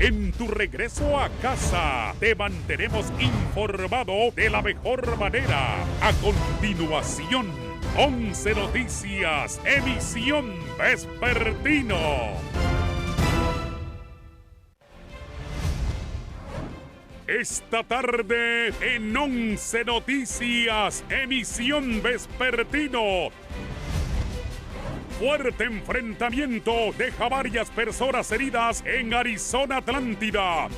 En tu regreso a casa, te mantenemos informado de la mejor manera. A continuación, 11 Noticias, emisión vespertino. Esta tarde en 11 Noticias, emisión vespertino. Fuerte enfrentamiento deja varias personas heridas en Arizona, Atlántida.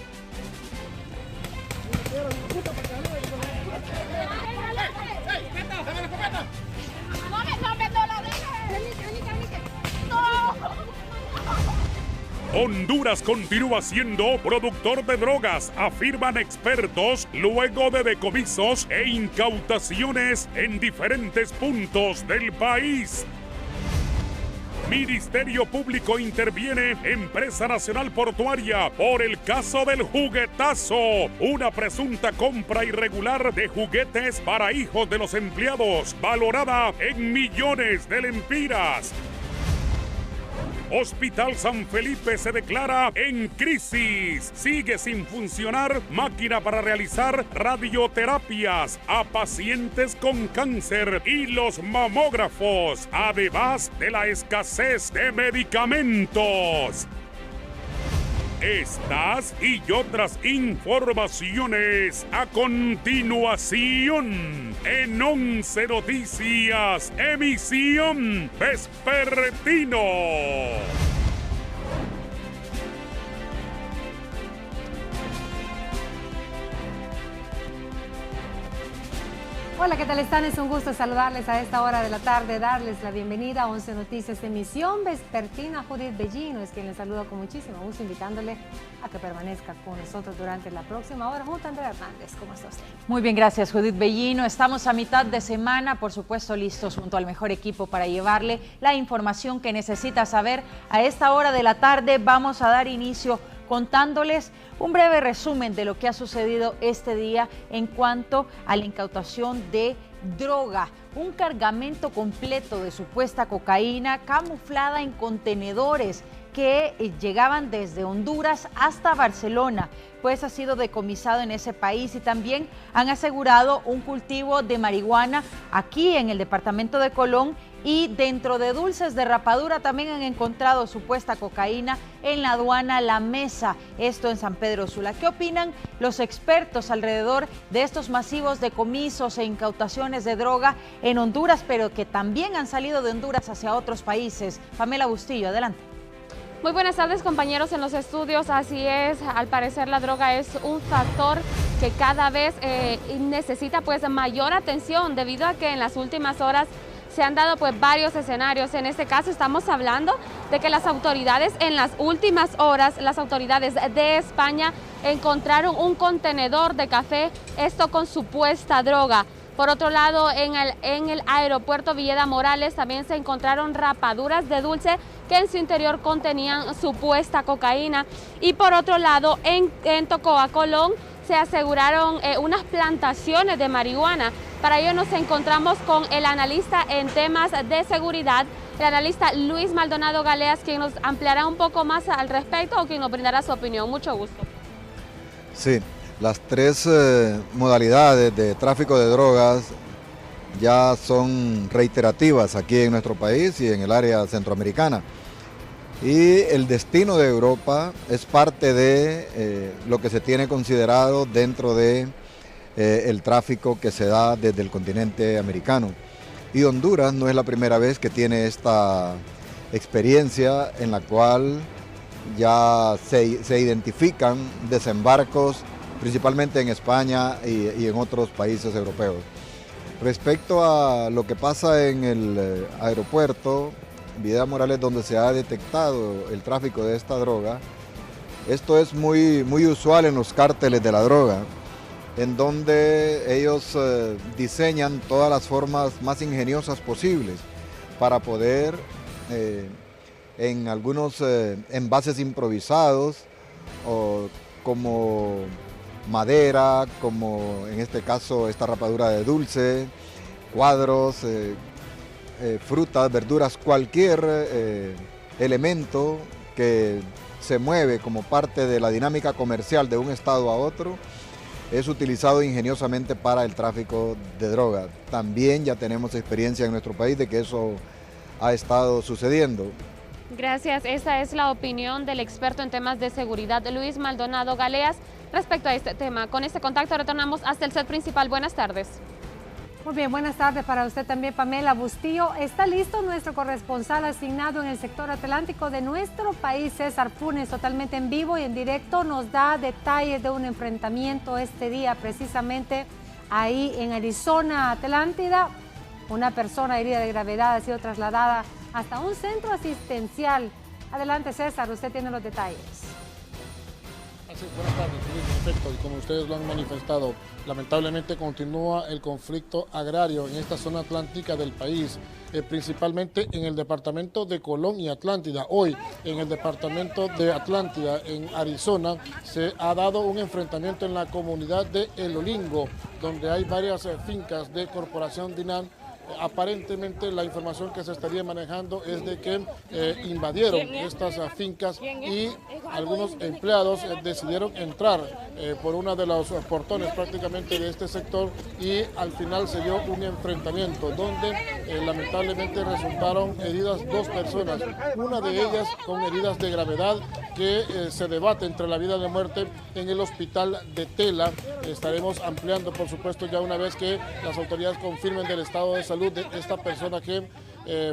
Honduras continúa siendo productor de drogas, afirman expertos, luego de decomisos e incautaciones en diferentes puntos del país. Ministerio Público interviene Empresa Nacional Portuaria por el caso del juguetazo, una presunta compra irregular de juguetes para hijos de los empleados, valorada en millones de lempiras. Hospital San Felipe se declara en crisis. Sigue sin funcionar máquina para realizar radioterapias a pacientes con cáncer y los mamógrafos, además de la escasez de medicamentos. Estas y otras informaciones a continuación en 11 Noticias, emisión vespertino. Hola, ¿qué tal están? Es un gusto saludarles a esta hora de la tarde, darles la bienvenida a 11 Noticias, emisión vespertina. Judith Bellino es quien les saluda con muchísimo gusto, invitándole a que permanezca con nosotros durante la próxima hora junto a Andrea Hernández. ¿Cómo está usted? Muy bien, gracias, Judith Bellino. Estamos a mitad de semana, por supuesto, listos junto al mejor equipo para llevarle la información que necesita saber. A esta hora de la tarde vamos a dar inicio contándoles un breve resumen de lo que ha sucedido este día en cuanto a la incautación de droga. Un cargamento completo de supuesta cocaína camuflada en contenedores que llegaban desde Honduras hasta Barcelona, pues ha sido decomisado en ese país, y también han asegurado un cultivo de marihuana aquí en el departamento de Colón, y dentro de dulces de rapadura también han encontrado supuesta cocaína en la aduana La Mesa, esto en San Pedro Sula. ¿Qué opinan los expertos alrededor de estos masivos decomisos e incautaciones de droga en Honduras, pero que también han salido de Honduras hacia otros países? Pamela Bustillo, adelante. Muy buenas tardes, compañeros en los estudios. Así es, al parecer la droga es un factor que cada vez necesita pues mayor atención, debido a que en las últimas horas se han dado pues varios escenarios. En este caso estamos hablando de que las autoridades en las últimas horas, las autoridades de España encontraron un contenedor de café, esto con supuesta droga. Por otro lado, en el aeropuerto Villeda Morales también se encontraron rapaduras de dulce que en su interior contenían supuesta cocaína. Y por otro lado, en Tocoa, Colón, se aseguraron unas plantaciones de marihuana. Para ello nos encontramos con el analista en temas de seguridad, el analista Luis Maldonado Galeas, quien nos ampliará un poco más al respecto o quien nos brindará su opinión. Mucho gusto. Sí, las tres modalidades de tráfico de drogas ya son reiterativas aquí en nuestro país y en el área centroamericana. Y el destino de Europa es parte de lo que se tiene considerado dentro de el tráfico que se da desde el continente americano. Y Honduras no es la primera vez que tiene esta experiencia en la cual ya se identifican desembarcos principalmente en España y en otros países europeos. Respecto a lo que pasa en el aeropuerto Villeda Morales, donde se ha detectado el tráfico de esta droga, esto es muy usual en los cárteles de la droga, en donde ellos diseñan todas las formas más ingeniosas posibles para poder, en algunos envases improvisados, o como madera, como en este caso esta rapadura de dulce, cuadros, frutas, verduras, cualquier elemento que se mueve como parte de la dinámica comercial de un estado a otro, es utilizado ingeniosamente para el tráfico de drogas. También ya tenemos experiencia en nuestro país de que eso ha estado sucediendo. Gracias, esa es la opinión del experto en temas de seguridad, Luis Maldonado Galeas, respecto a este tema. Con este contacto retornamos hasta el set principal. Buenas tardes. Muy bien, buenas tardes para usted también, Pamela Bustillo. Está listo nuestro corresponsal asignado en el sector atlántico de nuestro país, César Funes, totalmente en vivo y en directo. Nos da detalles de un enfrentamiento este día, precisamente ahí en Arizona, Atlántida. Una persona herida de gravedad ha sido trasladada hasta un centro asistencial. Adelante, César, usted tiene los detalles. Así, buenas tardes, en efecto, y como ustedes lo han manifestado, lamentablemente continúa el conflicto agrario en esta zona atlántica del país, principalmente en el departamento de Colón y Atlántida. Hoy, en el departamento de Atlántida, en Arizona, se ha dado un enfrentamiento en la comunidad de El Olingo, donde hay varias fincas de Corporación Dinan. Aparentemente la información que se estaría manejando es de que invadieron estas fincas y algunos empleados decidieron entrar por uno de los portones prácticamente de este sector y al final se dio un enfrentamiento donde lamentablemente resultaron heridas 2 personas, una de ellas con heridas de gravedad que se debate entre la vida y la muerte en el hospital de Tela. Estaremos ampliando, por supuesto, ya una vez que las autoridades confirmen del estado de salud de esta persona que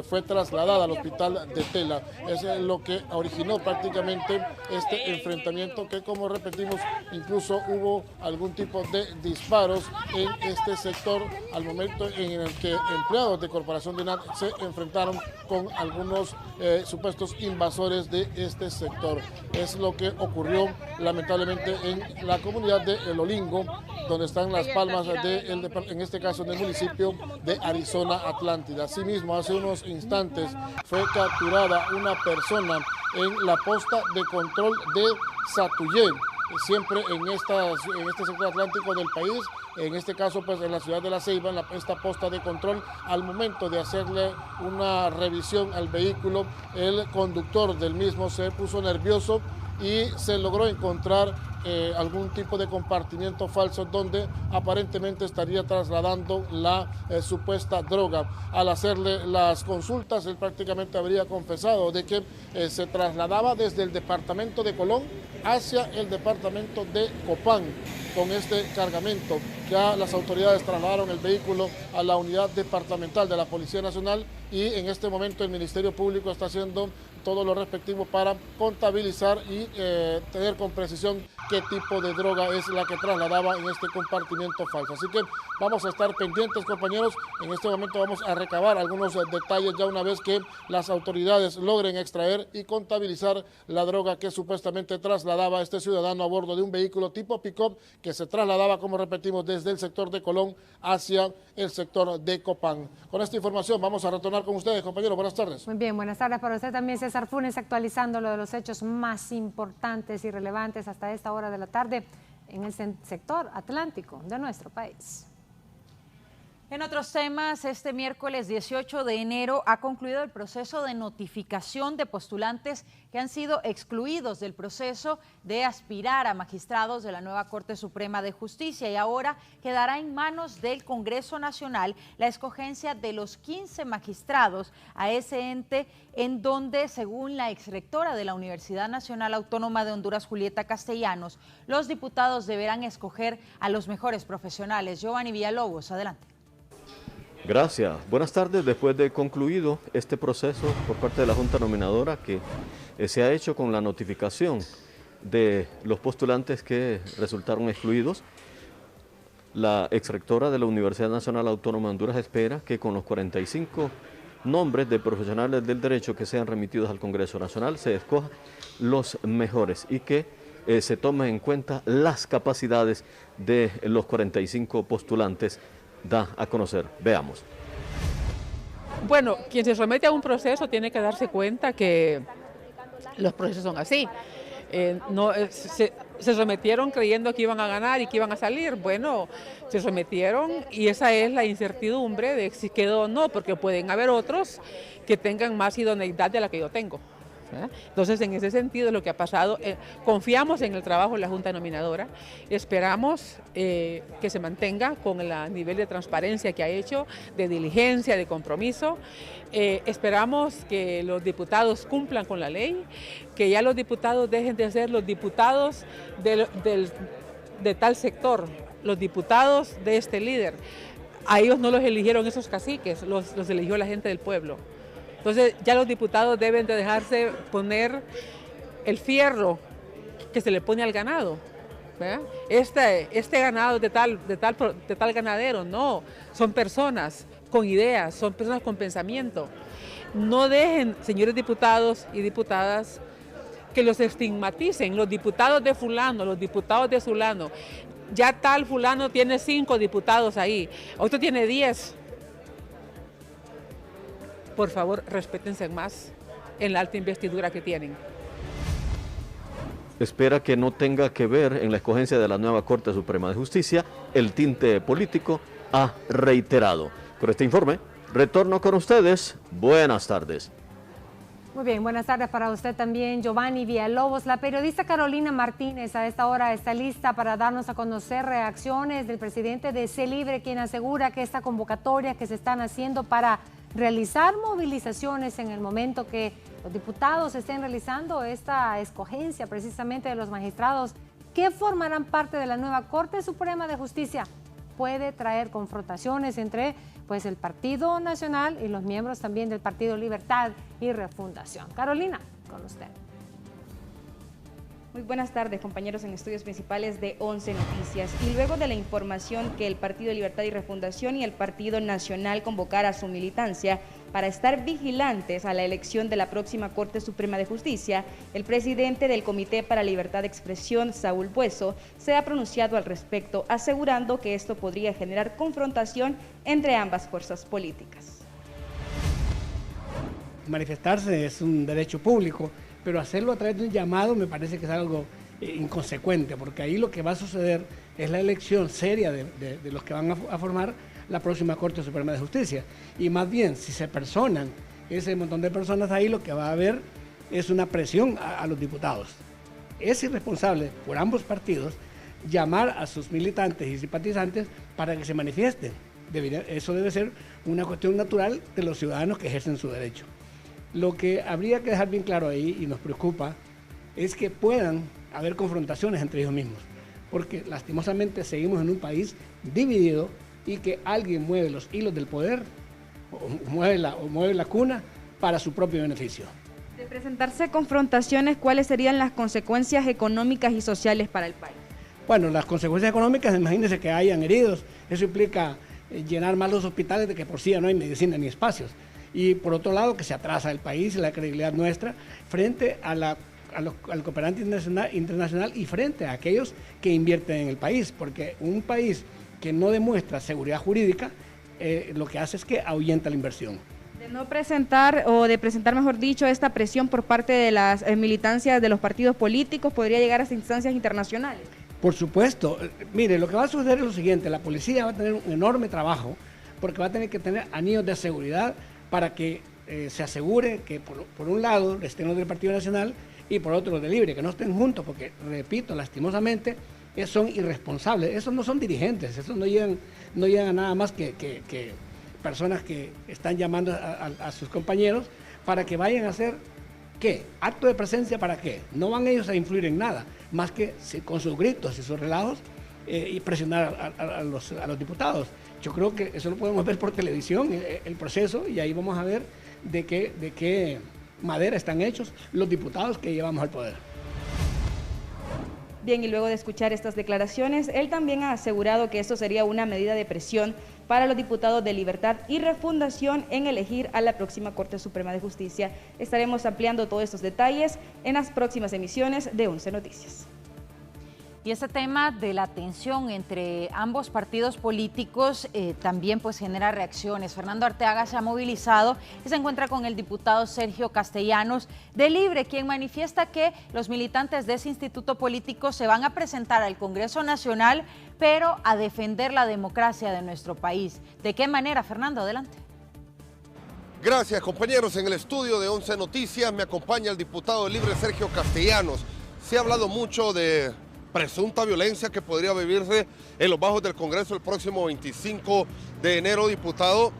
fue trasladada al hospital de Tela. Es lo que originó prácticamente este enfrentamiento que, como repetimos, incluso hubo algún tipo de disparos en este sector al momento en el que empleados de Corporación Dinan se enfrentaron con algunos supuestos invasores de este sector. Es lo que ocurrió lamentablemente en la comunidad de El Olingo, donde están las palmas en este caso del municipio de Arizona, Atlántida. Asimismo, hace unos instantes fue capturada una persona en la posta de control de Satuyé, siempre en este sector atlántico del país, en este caso pues en la ciudad de La Ceiba, en esta posta de control. Al momento de hacerle una revisión al vehículo, el conductor del mismo se puso nervioso y se logró encontrar algún tipo de compartimiento falso donde aparentemente estaría trasladando la supuesta droga. Al hacerle las consultas, él prácticamente habría confesado de que se trasladaba desde el departamento de Colón hacia el departamento de Copán con este cargamento. Ya las autoridades trasladaron el vehículo a la unidad departamental de la Policía Nacional y en este momento el Ministerio Público está haciendo todo lo respectivo para contabilizar y tener con precisión qué tipo de droga es la que trasladaba en este compartimiento falso. Así que vamos a estar pendientes, compañeros. En este momento vamos a recabar algunos detalles ya una vez que las autoridades logren extraer y contabilizar la droga que supuestamente trasladaba este ciudadano a bordo de un vehículo tipo pick-up que se trasladaba, como repetimos, desde el sector de Colón hacia el sector de Copán. Con esta información vamos a retornar con ustedes, compañeros. Buenas tardes. Muy bien, buenas tardes para usted también, César Funes, actualizando lo de los hechos más importantes y relevantes hasta esta hora de la tarde en el sector atlántico de nuestro país. En otros temas, este miércoles 18 de enero ha concluido el proceso de notificación de postulantes que han sido excluidos del proceso de aspirar a magistrados de la nueva Corte Suprema de Justicia y ahora quedará en manos del Congreso Nacional la escogencia de los 15 magistrados a ese ente en donde, según la exrectora de la Universidad Nacional Autónoma de Honduras, Julieta Castellanos, los diputados deberán escoger a los mejores profesionales. Giovanni Villalobos, adelante. Gracias. Buenas tardes. Después de concluido este proceso por parte de la Junta Nominadora que se ha hecho con la notificación de los postulantes que resultaron excluidos, la exrectora de la Universidad Nacional Autónoma de Honduras espera que con los 45 nombres de profesionales del derecho que sean remitidos al Congreso Nacional se escoja los mejores y que se tomen en cuenta las capacidades de los 45 postulantes. Da a conocer. Veamos. Bueno, quien se somete a un proceso tiene que darse cuenta que los procesos son así. Se sometieron creyendo que iban a ganar y que iban a salir. Bueno, se sometieron y esa es la incertidumbre de si quedó o no, porque pueden haber otros que tengan más idoneidad de la que yo tengo. Entonces, en ese sentido, lo que ha pasado, confiamos en el trabajo de la Junta Nominadora, esperamos que se mantenga con el nivel de transparencia que ha hecho, de diligencia, de compromiso. Esperamos que los diputados cumplan con la ley, que ya los diputados dejen de ser los diputados de tal sector, los diputados de este líder. A ellos no los eligieron esos caciques, los eligió la gente del pueblo. Entonces ya los diputados deben de dejarse poner el fierro que se le pone al ganado. ¿Verdad? Este ganado de tal ganadero, no, son personas con ideas, son personas con pensamiento. No dejen, señores diputados y diputadas, que los estigmaticen, los diputados de fulano, los diputados de zulano. Ya tal fulano tiene 5 diputados ahí, otro tiene 10. Por favor, respétense más en la alta investidura que tienen. Espera que no tenga que ver en la escogencia de la nueva Corte Suprema de Justicia el tinte político, ha reiterado. Con este informe, retorno con ustedes. Buenas tardes. Muy bien, buenas tardes para usted también, Giovanni Villalobos. La periodista Carolina Martínez a esta hora está lista para darnos a conocer reacciones del presidente de CELIBRE, quien asegura que esta convocatoria que se están haciendo para realizar movilizaciones en el momento que los diputados estén realizando esta escogencia precisamente de los magistrados que formarán parte de la nueva Corte Suprema de Justicia, puede traer confrontaciones entre el Partido Nacional y los miembros también del Partido Libertad y Refundación. Carolina, con usted. Muy buenas tardes, compañeros en estudios principales de 11 Noticias. Y luego de la información que el Partido Libertad y Refundación y el Partido Nacional convocara a su militancia para estar vigilantes a la elección de la próxima Corte Suprema de Justicia, el presidente del Comité para Libertad de Expresión, Saúl Bueso, se ha pronunciado al respecto, asegurando que esto podría generar confrontación entre ambas fuerzas políticas. Manifestarse es un derecho público, pero hacerlo a través de un llamado me parece que es algo inconsecuente, porque ahí lo que va a suceder es la elección seria de los que van a formar la próxima Corte Suprema de Justicia. Y más bien, si se personan ese montón de personas ahí, lo que va a haber es una presión a los diputados. Es irresponsable por ambos partidos llamar a sus militantes y simpatizantes para que se manifiesten. Eso debe ser una cuestión natural de los ciudadanos que ejercen su derecho. Lo que habría que dejar bien claro ahí, y nos preocupa, es que puedan haber confrontaciones entre ellos mismos, porque lastimosamente seguimos en un país dividido y que alguien mueve los hilos del poder o mueve la cuna para su propio beneficio. De presentarse confrontaciones, ¿cuáles serían las consecuencias económicas y sociales para el país? Bueno, las consecuencias económicas, imagínense que hayan heridos, eso implica llenar más los hospitales de que por sí ya no hay medicina ni espacios. Y por otro lado, que se atrasa el país y la credibilidad nuestra frente al cooperante internacional y frente a aquellos que invierten en el país, porque un país que no demuestra seguridad jurídica, lo que hace es que ahuyenta la inversión. De no presentar, o de presentar, mejor dicho, esta presión por parte de las militancias de los partidos políticos, podría llegar a instancias internacionales. Por supuesto. Mire, lo que va a suceder es lo siguiente: la policía va a tener un enorme trabajo, porque va a tener que tener anillos de seguridad para que se asegure que por un lado estén los del Partido Nacional y por otro los de Libre, que no estén juntos, porque, repito, lastimosamente, son irresponsables. Esos no son dirigentes, esos no llegan a nada más que personas que están llamando a sus compañeros para que vayan a hacer, ¿qué? Acto de presencia, ¿para qué? No van ellos a influir en nada, más que con sus gritos y sus relajos y presionar a los diputados. Yo creo que eso lo podemos ver por televisión, el proceso, y ahí vamos a ver de qué madera están hechos los diputados que llevamos al poder. Bien, y luego de escuchar estas declaraciones, él también ha asegurado que esto sería una medida de presión para los diputados de Libertad y Refundación en elegir a la próxima Corte Suprema de Justicia. Estaremos ampliando todos estos detalles en las próximas emisiones de 11 Noticias. Y este tema de la tensión entre ambos partidos políticos también genera reacciones. Fernando Arteaga se ha movilizado y se encuentra con el diputado Sergio Castellanos de Libre, quien manifiesta que los militantes de ese instituto político se van a presentar al Congreso Nacional, pero a defender la democracia de nuestro país. ¿De qué manera, Fernando? Adelante. Gracias, compañeros. En el estudio de 11 Noticias me acompaña el diputado libre Sergio Castellanos. Se ha hablado mucho de presunta violencia que podría vivirse en los bajos del Congreso el próximo 25 de enero, diputado.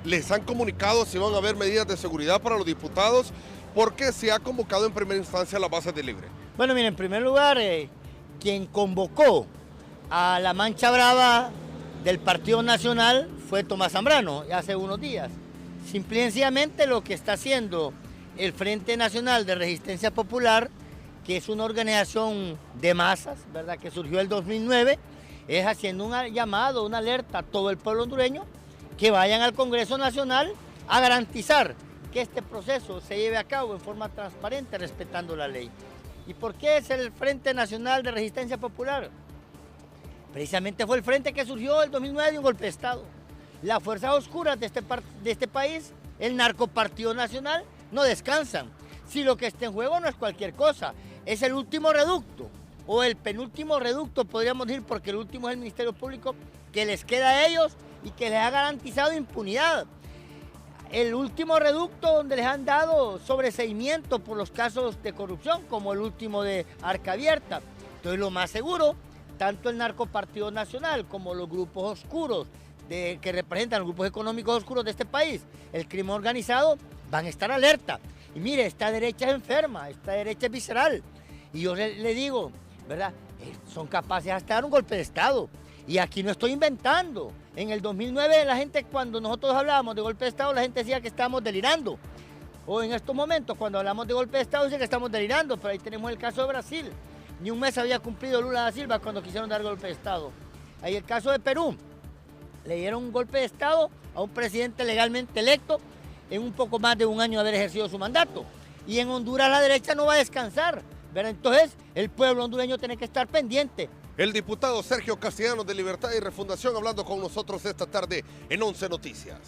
¿Les han comunicado si van a haber medidas de seguridad para los diputados? Porque se ha convocado en primera instancia a las bases de Libre. Bueno, miren, en primer lugar, quien convocó a la Mancha Brava del Partido Nacional fue Tomás Zambrano, hace unos días. Simple y sencillamente lo que está haciendo el Frente Nacional de Resistencia Popular, que es una organización de masas, ¿verdad?, que surgió en el 2009, es haciendo un llamado, una alerta a todo el pueblo hondureño que vayan al Congreso Nacional a garantizar que este proceso se lleve a cabo en forma transparente, respetando la ley. ¿Y por qué es el Frente Nacional de Resistencia Popular? Precisamente fue el frente que surgió en el 2009 de un golpe de Estado. Las fuerzas oscuras de este país, el narcopartido nacional, no descansan. Si lo que está en juego no es cualquier cosa, es el último reducto, o el penúltimo reducto, podríamos decir, porque el último es el Ministerio Público, que les queda a ellos y que les ha garantizado impunidad. El último reducto donde les han dado sobreseimiento por los casos de corrupción, como el último de Arca Abierta. Entonces, lo más seguro, tanto el narcopartido nacional como los grupos oscuros que representan los grupos económicos oscuros de este país, el crimen organizado, van a estar alerta. Y mire, esta derecha es enferma, esta derecha es visceral. Y yo le digo, ¿verdad? Son capaces hasta de dar un golpe de Estado. Y aquí no estoy inventando. En el 2009 la gente, cuando nosotros hablábamos de golpe de Estado, la gente decía que estábamos delirando. O en estos momentos, cuando hablamos de golpe de Estado, dicen que estamos delirando. Pero ahí tenemos el caso de Brasil. Ni un mes había cumplido Lula da Silva cuando quisieron dar golpe de Estado. Ahí el caso de Perú. Le dieron un golpe de Estado a un presidente legalmente electo en un poco más de un año de haber ejercido su mandato. Y en Honduras la derecha no va a descansar, ¿verdad? Entonces el pueblo hondureño tiene que estar pendiente. El diputado Sergio Castellanos de Libertad y Refundación hablando con nosotros esta tarde en 11 Noticias.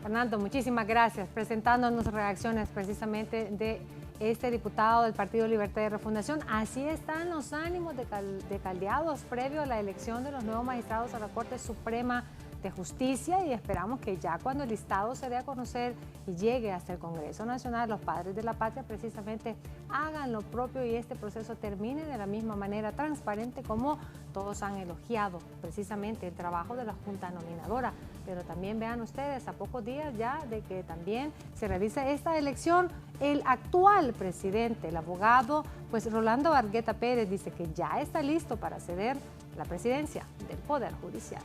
Fernando, muchísimas gracias, presentándonos reacciones precisamente de este diputado del Partido Libertad y Refundación. Así están los ánimos de caldeados previo a la elección de los nuevos magistrados a la Corte Suprema de Justicia, y esperamos que ya cuando el listado se dé a conocer y llegue hasta el Congreso Nacional, los padres de la patria precisamente hagan lo propio y este proceso termine de la misma manera transparente como todos han elogiado precisamente el trabajo de la Junta Nominadora. Pero también vean ustedes, a pocos días ya de que también se realice esta elección, el actual presidente, el abogado, pues Rolando Argueta Pérez, dice que ya está listo para ceder la presidencia del Poder Judicial.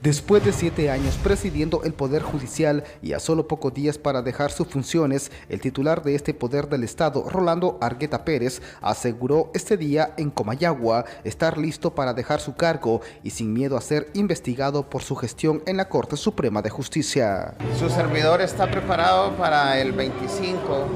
Después de 7 años presidiendo el Poder Judicial y a solo pocos días para dejar sus funciones, el titular de este poder del Estado, Rolando Argueta Pérez, aseguró este día en Comayagua estar listo para dejar su cargo y sin miedo a ser investigado por su gestión en la Corte Suprema de Justicia. Su servidor está preparado para el 25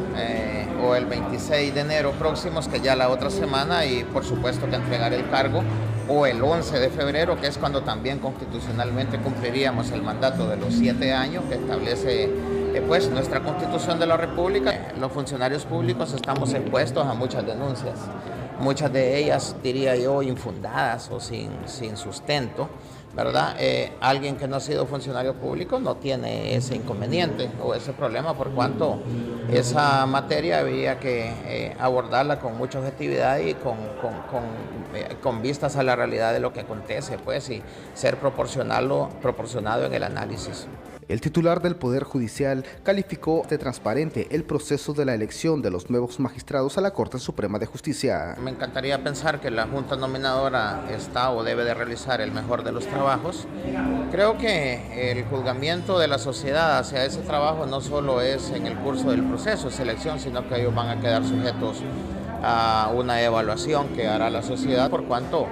o el 26 de enero próximos, que ya la otra semana, y por supuesto que entregar el cargo, o el 11 de febrero, que es cuando también constitucionalmente cumpliríamos el mandato de los 7 años que establece pues nuestra Constitución de la República. Los funcionarios públicos estamos expuestos a muchas denuncias, muchas de ellas, diría yo, infundadas o sin sustento, ¿verdad? Alguien que no ha sido funcionario público no tiene ese inconveniente o ese problema, por cuanto esa materia había que abordarla con mucha objetividad y con vistas a la realidad de lo que acontece, pues, y ser proporcionado en el análisis. El titular del Poder Judicial calificó de transparente el proceso de la elección de los nuevos magistrados a la Corte Suprema de Justicia. Me encantaría pensar que la Junta Nominadora está o debe de realizar el mejor de los trabajos. Creo que el juzgamiento de la sociedad hacia ese trabajo no solo es en el curso del proceso de selección, sino que ellos van a quedar sujetos a una evaluación que hará la sociedad, por cuanto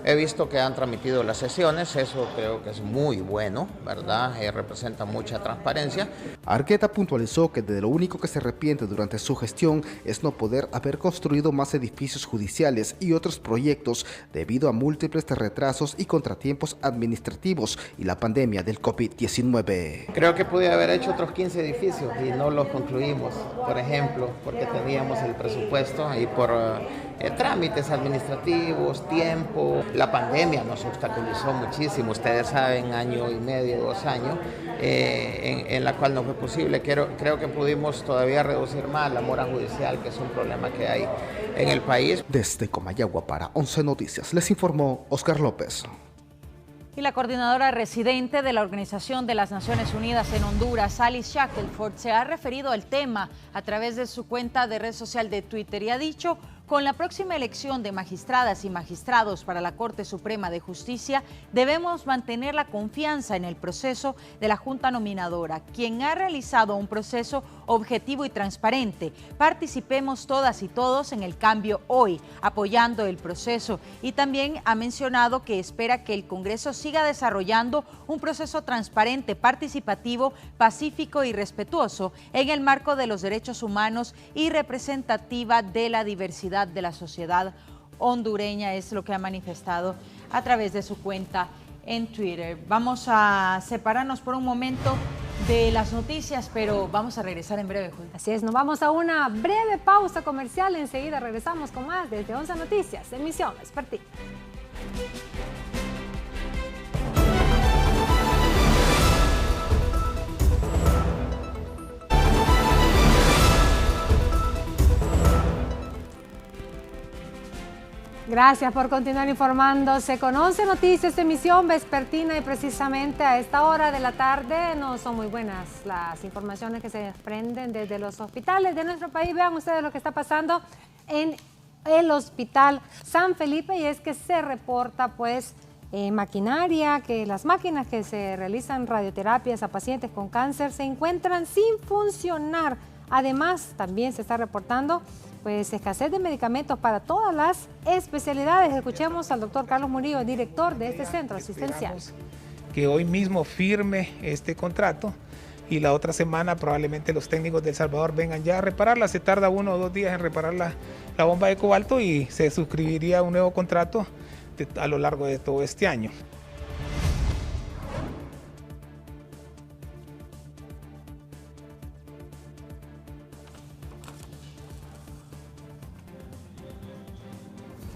he visto que han transmitido las sesiones, eso creo que es muy bueno, ¿verdad? Representa mucha transparencia. Argueta puntualizó que de lo único que se arrepiente durante su gestión es no poder haber construido más edificios judiciales y otros proyectos debido a múltiples retrasos y contratiempos administrativos y la pandemia del COVID-19. Creo que pude haber hecho otros 15 edificios y no los concluimos, por ejemplo, porque teníamos el presupuesto y por trámites administrativos, tiempo. La pandemia nos obstaculizó muchísimo, ustedes saben, año y medio, 2 años, en la cual no fue posible. Creo que pudimos todavía reducir más la mora judicial, que es un problema que hay en el país. Desde Comayagua para 11 Noticias, les informó Oscar López. Y la coordinadora residente de la Organización de las Naciones Unidas en Honduras, Alice Shackelford, se ha referido al tema a través de su cuenta de red social de Twitter y ha dicho: con la próxima elección de magistradas y magistrados para la Corte Suprema de Justicia, debemos mantener la confianza en el proceso de la Junta Nominadora, quien ha realizado un proceso objetivo y transparente. Participemos todas y todos en el cambio hoy, apoyando el proceso. Y también ha mencionado que espera que el Congreso siga desarrollando un proceso transparente, participativo, pacífico y respetuoso en el marco de los derechos humanos y representativa de la diversidad de la sociedad hondureña, es lo que ha manifestado a través de su cuenta en Twitter. Vamos a separarnos por un momento de las noticias, pero vamos a regresar en breve, Julia. Así es, nos vamos a una breve pausa comercial. Enseguida regresamos con más desde 11 Noticias, emisión vespertina. Gracias por continuar informándose con 11 Noticias, emisión vespertina, y precisamente a esta hora de la tarde no son muy buenas las informaciones que se desprenden desde los hospitales de nuestro país. Vean ustedes lo que está pasando en el Hospital San Felipe, y es que se reporta pues maquinaria, que las máquinas que se realizan radioterapias a pacientes con cáncer se encuentran sin funcionar. Además, también se está reportando pues escasez de medicamentos para todas las especialidades. Escuchemos al doctor Carlos Murillo, director de este centro asistencial. Que hoy mismo firme este contrato y la otra semana probablemente los técnicos de El Salvador vengan ya a repararla. Se tarda 1 o 2 días en reparar la bomba de cobalto y se suscribiría un nuevo contrato a lo largo de todo este año.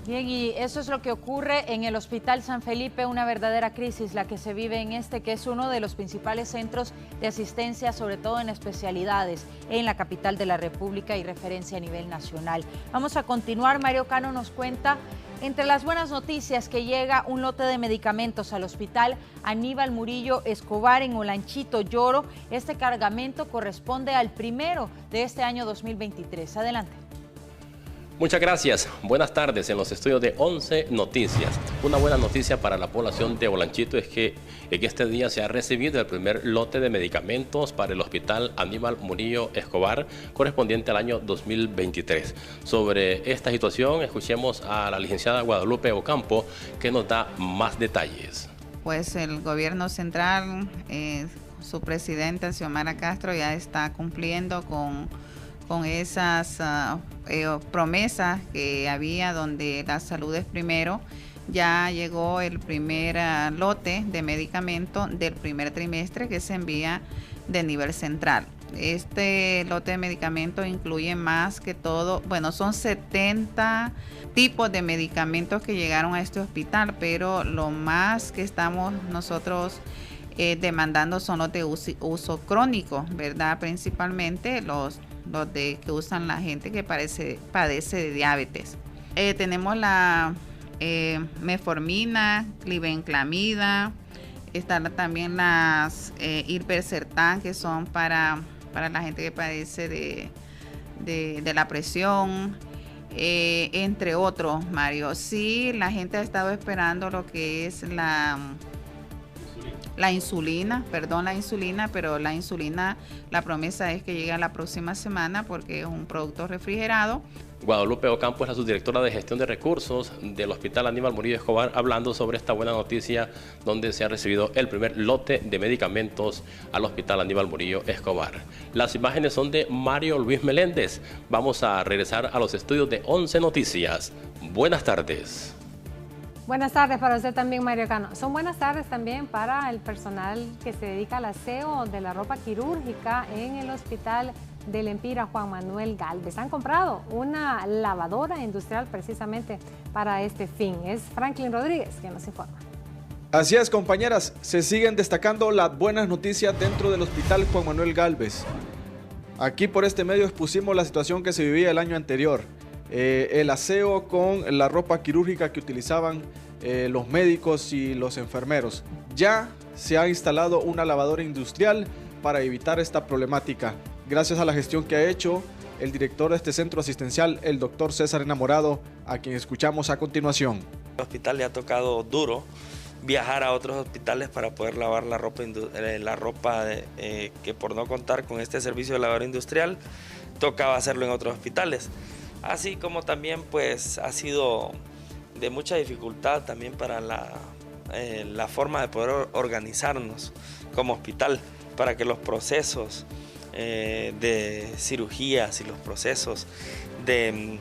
Bien, y eso es lo que ocurre en el Hospital San Felipe, una verdadera crisis la que se vive en este, que es uno de los principales centros de asistencia, sobre todo en especialidades, en la capital de la República y referencia a nivel nacional. Vamos a continuar. Mario Cano nos cuenta, entre las buenas noticias, que llega un lote de medicamentos al Hospital Aníbal Murillo Escobar en Olanchito, Lloro. Este cargamento corresponde al primero de este año 2023. Adelante. Muchas gracias. Buenas tardes en los estudios de 11 Noticias. Una buena noticia para la población de Olanchito es que en este día se ha recibido el primer lote de medicamentos para el Hospital Aníbal Murillo Escobar correspondiente al año 2023. Sobre esta situación, escuchemos a la licenciada Guadalupe Ocampo, que nos da más detalles. Pues el gobierno central, su presidenta Xiomara Castro, ya está cumpliendo con esas promesas que había, donde la salud es primero. Ya llegó el primer lote de medicamento del primer trimestre que se envía de nivel central. Este lote de medicamentos incluye más que todo, bueno, son 70 tipos de medicamentos que llegaron a este hospital, pero lo más que estamos nosotros demandando son los de uso crónico, ¿verdad? Principalmente los que usan la gente que padece de diabetes. Tenemos la metformina, glibenclamida, están también las Irbesartán, que son para la gente que padece de la presión, entre otros, Mario. Sí, la gente ha estado esperando lo que es la insulina, pero la insulina, la promesa es que llega la próxima semana porque es un producto refrigerado. Guadalupe Ocampo es la subdirectora de gestión de recursos del Hospital Aníbal Murillo Escobar, hablando sobre esta buena noticia donde se ha recibido el primer lote de medicamentos al Hospital Aníbal Murillo Escobar. Las imágenes son de Mario Luis Meléndez. Vamos a regresar a los estudios de 11 Noticias. Buenas tardes. Buenas tardes para usted también, Mario Cano. Son buenas tardes también para el personal que se dedica al aseo de la ropa quirúrgica en el Hospital del Empira Juan Manuel Gálvez. Han comprado una lavadora industrial precisamente para este fin. Es Franklin Rodríguez quien nos informa. Así es, compañeras, se siguen destacando las buenas noticias dentro del Hospital Juan Manuel Gálvez. Aquí por este medio expusimos la situación que se vivía el año anterior. El aseo con la ropa quirúrgica que utilizaban los médicos y los enfermeros. Ya se ha instalado una lavadora industrial para evitar esta problemática. Gracias a la gestión que ha hecho el director de este centro asistencial, el doctor César Enamorado, a quien escuchamos a continuación. El hospital le ha tocado duro viajar a otros hospitales para poder lavar la ropa que por no contar con este servicio de lavadora industrial, tocaba hacerlo en otros hospitales. Así como también pues ha sido de mucha dificultad también para la forma de poder organizarnos como hospital, para que los procesos de cirugías y los procesos de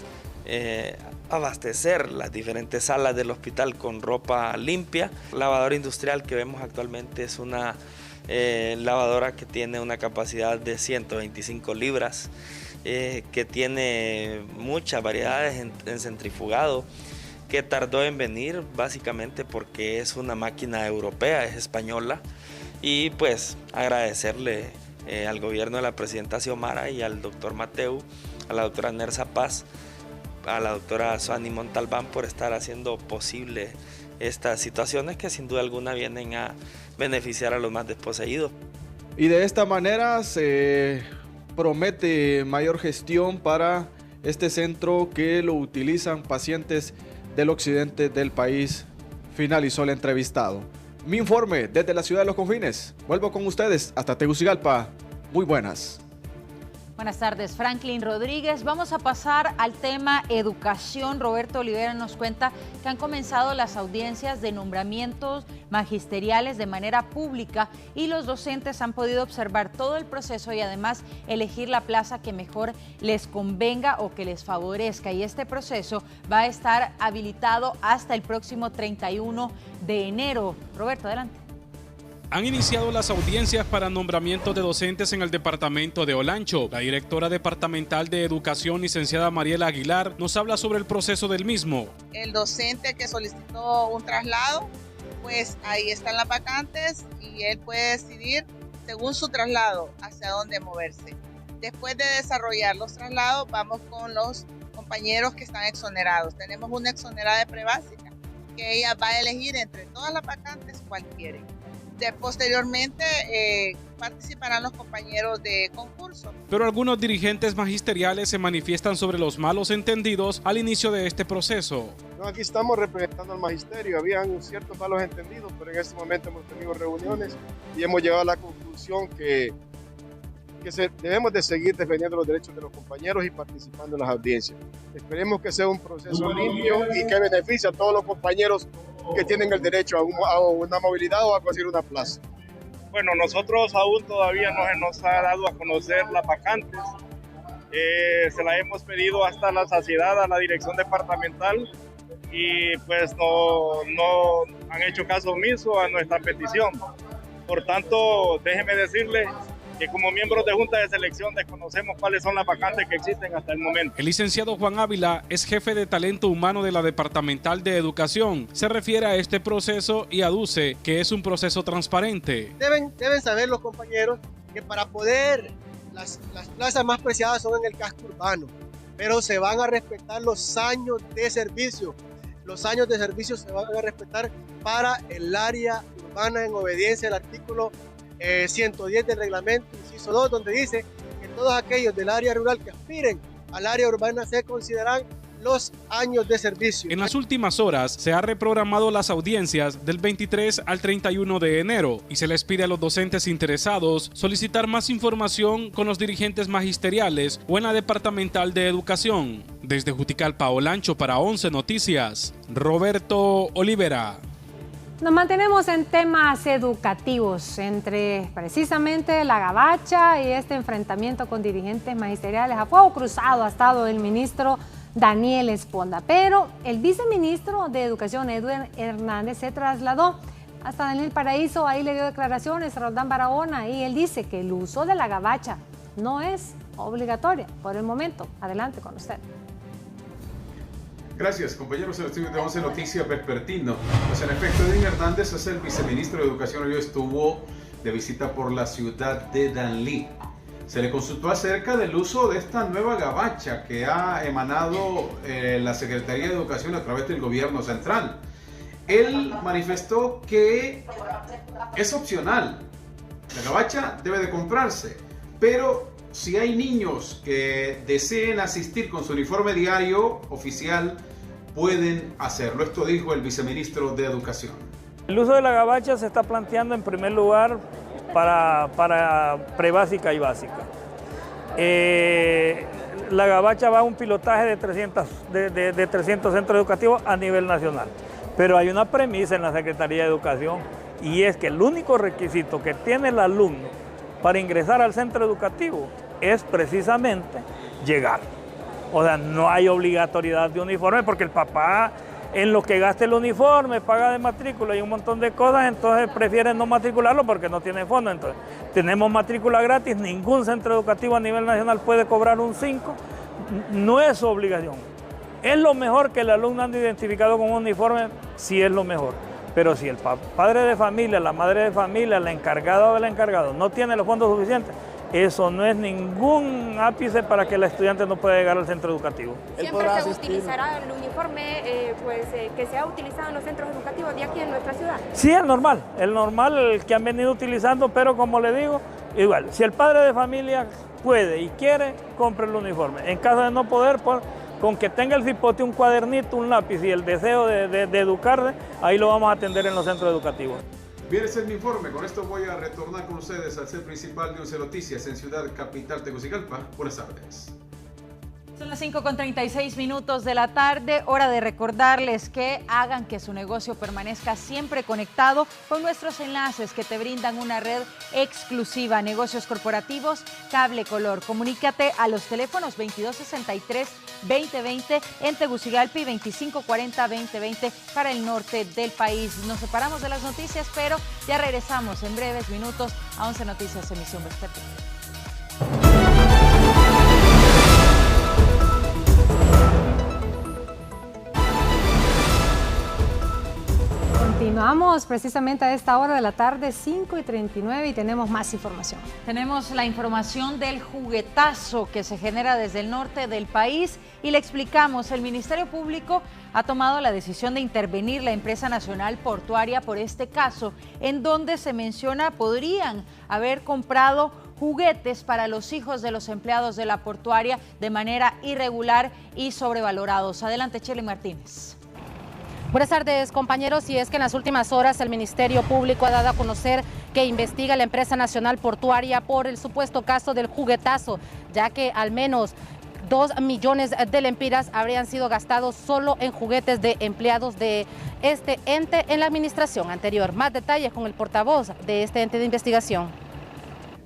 abastecer las diferentes salas del hospital con ropa limpia. La lavadora industrial que vemos actualmente es una lavadora que tiene una capacidad de 125 libras, que tiene muchas variedades en centrifugado, que tardó en venir básicamente porque es una máquina europea, es española, y pues agradecerle al gobierno de la presidenta Xiomara y al doctor Mateu, a la doctora Nersa Paz, a la doctora Suani Montalbán por estar haciendo posible estas situaciones que sin duda alguna vienen a beneficiar a los más desposeídos. Y de esta manera se promete mayor gestión para este centro que lo utilizan pacientes del occidente del país, finalizó el entrevistado. Mi informe desde la ciudad de Los Confines. Vuelvo con ustedes hasta Tegucigalpa. Muy buenas. Buenas tardes, Franklin Rodríguez. Vamos a pasar al tema educación. Roberto Olivera nos cuenta que han comenzado las audiencias de nombramientos magisteriales de manera pública y los docentes han podido observar todo el proceso y además elegir la plaza que mejor les convenga o que les favorezca. Y este proceso va a estar habilitado hasta el próximo 31 de enero. Roberto, adelante. Han iniciado las audiencias para nombramiento de docentes en el departamento de Olancho. La directora departamental de Educación, licenciada Mariela Aguilar, nos habla sobre el proceso del mismo. El docente que solicitó un traslado, pues ahí están las vacantes y él puede decidir según su traslado hacia dónde moverse. Después de desarrollar los traslados, vamos con los compañeros que están exonerados. Tenemos una exonerada de prebásica que ella va a elegir entre todas las vacantes cuál quiere. Posteriormente participarán los compañeros de concurso. Pero algunos dirigentes magisteriales se manifiestan sobre los malos entendidos al inicio de este proceso. No, aquí estamos representando al magisterio. Habían ciertos malos entendidos, pero en este momento hemos tenido reuniones y hemos llegado a la conclusión que debemos de seguir defendiendo los derechos de los compañeros y participando en las audiencias. Esperemos que sea un proceso limpio y que beneficie a todos los compañeros que tienen el derecho a una movilidad o a conseguir una plaza. Bueno, nosotros aún todavía no se nos ha dado a conocer las vacantes. Se la hemos pedido hasta la saciedad a la dirección departamental y pues no han hecho caso omiso a nuestra petición. Por tanto, déjeme decirle que como miembros de Junta de Selección desconocemos cuáles son las vacantes que existen hasta el momento. El licenciado Juan Ávila es jefe de talento humano de la Departamental de Educación. Se refiere a este proceso y aduce que es un proceso transparente. Deben saber los compañeros que para poder, las plazas más preciadas son en el casco urbano, pero se van a respetar los años de servicio. Los años de servicio se van a respetar para el área urbana en obediencia al artículo 110 del reglamento, inciso 2, donde dice que todos aquellos del área rural que aspiren al área urbana se consideran los años de servicio. En las últimas horas se ha reprogramado las audiencias del 23 al 31 de enero y se les pide a los docentes interesados solicitar más información con los dirigentes magisteriales o en la Departamental de Educación. Desde Juticalpa, Olancho, para 11 Noticias, Roberto Olivera. Nos mantenemos en temas educativos, entre precisamente la gabacha y este enfrentamiento con dirigentes magisteriales. A fuego cruzado ha estado el ministro Daniel Esponda, pero el viceministro de Educación, Edwin Hernández, se trasladó hasta Daniel Paraíso. Ahí le dio declaraciones a Roldán Barahona y él dice que el uso de la gabacha no es obligatoria por el momento. Adelante con usted. Gracias, compañeros. En el estudio de 11 Noticias Vespertino. Pues en efecto, Edwin Hernández es el viceministro de Educación. Hoy estuvo de visita por la ciudad de Danlí. Se le consultó acerca del uso de esta nueva gabacha que ha emanado la Secretaría de Educación a través del gobierno central. Él manifestó que es opcional. La gabacha debe de comprarse, pero si hay niños que deseen asistir con su uniforme diario oficial, pueden hacerlo. Esto dijo el viceministro de Educación. El uso de la gabacha se está planteando en primer lugar para prebásica y básica. La gabacha va a un pilotaje de 300 centros educativos a nivel nacional. Pero hay una premisa en la Secretaría de Educación, y es que el único requisito que tiene el alumno para ingresar al centro educativo es precisamente llegar. O sea, no hay obligatoriedad de uniforme, porque el papá en lo que gasta el uniforme, paga de matrícula y un montón de cosas, entonces prefieren no matricularlo porque no tiene fondo. Entonces, tenemos matrícula gratis, ningún centro educativo a nivel nacional puede cobrar un 5, no es su obligación. Es lo mejor que el alumno ande identificado con un uniforme, sí es lo mejor. Pero si el padre de familia, la madre de familia, la encargada o el encargado no tiene los fondos suficientes, eso no es ningún ápice para que el estudiante no pueda llegar al centro educativo. ¿Siempre se utilizará el uniforme que se ha utilizado en los centros educativos de aquí en nuestra ciudad? Sí, el normal el que han venido utilizando, pero como le digo, igual, si el padre de familia puede y quiere, compre el uniforme. En caso de no poder, pues, con que tenga el cipote, un cuadernito, un lápiz y el deseo de educarse, ahí lo vamos a atender en los centros educativos. Bien, ese es mi informe. Con esto voy a retornar con ustedes al set principal de 11 Noticias en Ciudad Capital, Tegucigalpa. Buenas tardes. Son las 5:36 de la tarde, hora de recordarles que hagan que su negocio permanezca siempre conectado con nuestros enlaces que te brindan una red exclusiva. Negocios corporativos, Cable Color. Comunícate a los teléfonos 2263-2020 en Tegucigalpa y 2540-2020 para el norte del país. Nos separamos de las noticias, pero ya regresamos en breves minutos a 11 Noticias, emisión vespertina. Continuamos precisamente a esta hora de la tarde, 5:39, y tenemos más información. Tenemos la información del juguetazo que se genera desde el norte del país y le explicamos, el Ministerio Público ha tomado la decisión de intervenir la empresa nacional portuaria por este caso, en donde se menciona podrían haber comprado juguetes para los hijos de los empleados de la portuaria de manera irregular y sobrevalorados. Adelante, Chely Martínez. Buenas tardes, compañeros. Y es que en las últimas horas el Ministerio Público ha dado a conocer que investiga la empresa nacional portuaria por el supuesto caso del juguetazo, ya que al menos 2 millones de lempiras habrían sido gastados solo en juguetes de empleados de este ente en la administración anterior. Más detalles con el portavoz de este ente de investigación.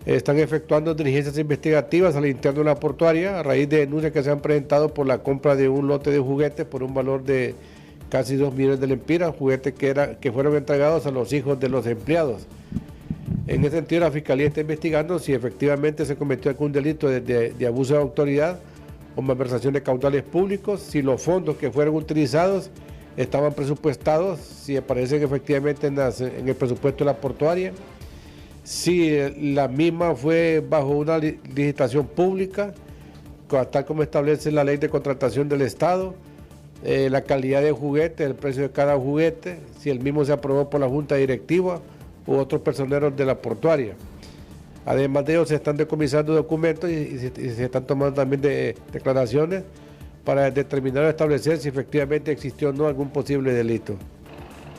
Están efectuando diligencias investigativas al interno de la portuaria a raíz de denuncias que se han presentado por la compra de un lote de juguetes por un valor de casi 2 millones de lempiras, juguetes que fueron entregados a los hijos de los empleados. En ese sentido, la Fiscalía está investigando si efectivamente se cometió algún delito de abuso de autoridad o malversación de caudales públicos, si los fondos que fueron utilizados estaban presupuestados, si aparecen efectivamente en el presupuesto de la portuaria, si la misma fue bajo una licitación pública, tal como establece la ley de contratación del Estado, la calidad de juguete, el precio de cada juguete, si el mismo se aprobó por la Junta Directiva u otros personeros de la portuaria. Además de ello, se están decomisando documentos y se están tomando también declaraciones para determinar o establecer si efectivamente existió o no algún posible delito.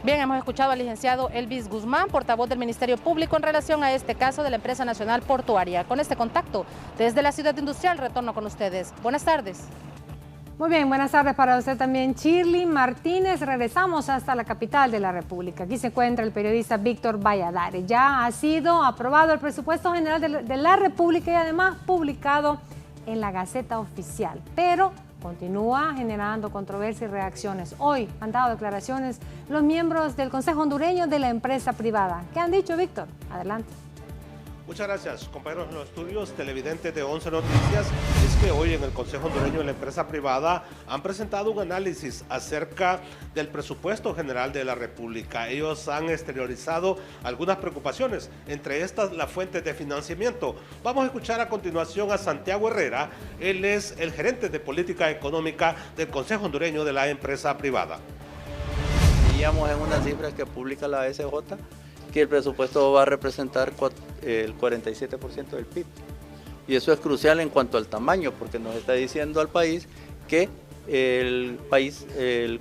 Bien, hemos escuchado al licenciado Elvis Guzmán, portavoz del Ministerio Público en relación a este caso de la empresa nacional portuaria. Con este contacto, desde la ciudad industrial, retorno con ustedes. Buenas tardes. Muy bien, buenas tardes para usted también, Shirley Martínez. Regresamos hasta la capital de la República. Aquí se encuentra el periodista Víctor Valladares. Ya ha sido aprobado el presupuesto general de la República y además publicado en la Gaceta Oficial, pero continúa generando controversia y reacciones. Hoy han dado declaraciones los miembros del Consejo Hondureño de la empresa privada. ¿Qué han dicho, Víctor? Adelante. Muchas gracias, compañeros en los estudios, televidentes de 11 Noticias. Es que hoy en el Consejo Hondureño de la Empresa Privada han presentado un análisis acerca del presupuesto general de la República. Ellos han exteriorizado algunas preocupaciones, entre estas la fuente de financiamiento. Vamos a escuchar a continuación a Santiago Herrera. Él es el gerente de política económica del Consejo Hondureño de la Empresa Privada. Veíamos en unas cifras que publica la SJ que el presupuesto va a representar el 47% del PIB. Y eso es crucial en cuanto al tamaño, porque nos está diciendo al país que el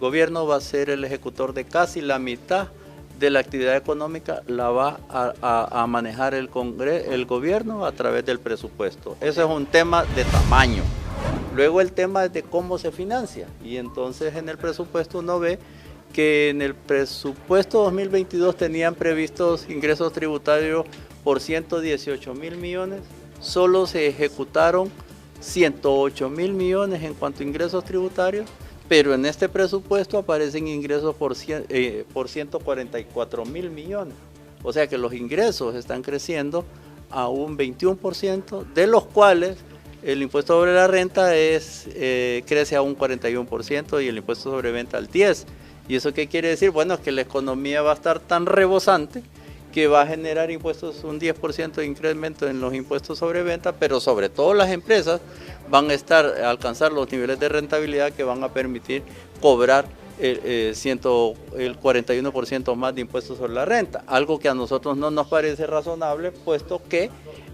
gobierno va a ser el ejecutor de casi la mitad de la actividad económica, la va a manejar el gobierno a través del presupuesto. Eso es un tema de tamaño. Luego el tema es de cómo se financia, y entonces en el presupuesto uno ve que en el presupuesto 2022 tenían previstos ingresos tributarios por 118.000 millones, solo se ejecutaron 108.000 millones en cuanto a ingresos tributarios, pero en este presupuesto aparecen ingresos por 144.000 millones. O sea que los ingresos están creciendo a un 21%, de los cuales el impuesto sobre la renta crece a un 41% y el impuesto sobre venta al 10%. ¿Y eso qué quiere decir? Bueno, es que la economía va a estar tan rebosante que va a generar impuestos, un 10% de incremento en los impuestos sobre venta, pero sobre todo las empresas van a alcanzar los niveles de rentabilidad que van a permitir cobrar el 41% más de impuestos sobre la renta, algo que a nosotros no nos parece razonable, puesto que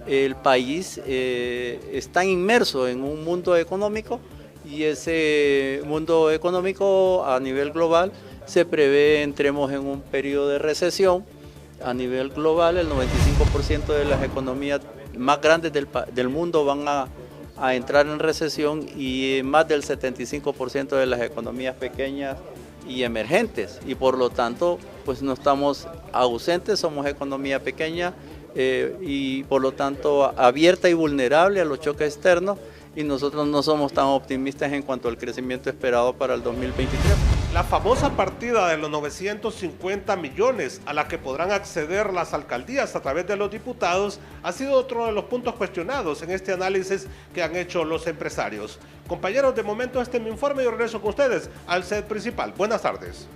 el país está inmerso en un mundo económico, y ese mundo económico a nivel global se prevé entremos en un periodo de recesión. A nivel global, el 95% de las economías más grandes del mundo van a entrar en recesión, y más del 75% de las economías pequeñas y emergentes, y por lo tanto pues no estamos ausentes, somos economía pequeña y por lo tanto abierta y vulnerable a los choques externos, y nosotros no somos tan optimistas en cuanto al crecimiento esperado para el 2023. La famosa partida de los 950 millones a la que podrán acceder las alcaldías a través de los diputados ha sido otro de los puntos cuestionados en este análisis que han hecho los empresarios. Compañeros, de momento este es mi informe y yo regreso con ustedes al set principal. Buenas tardes.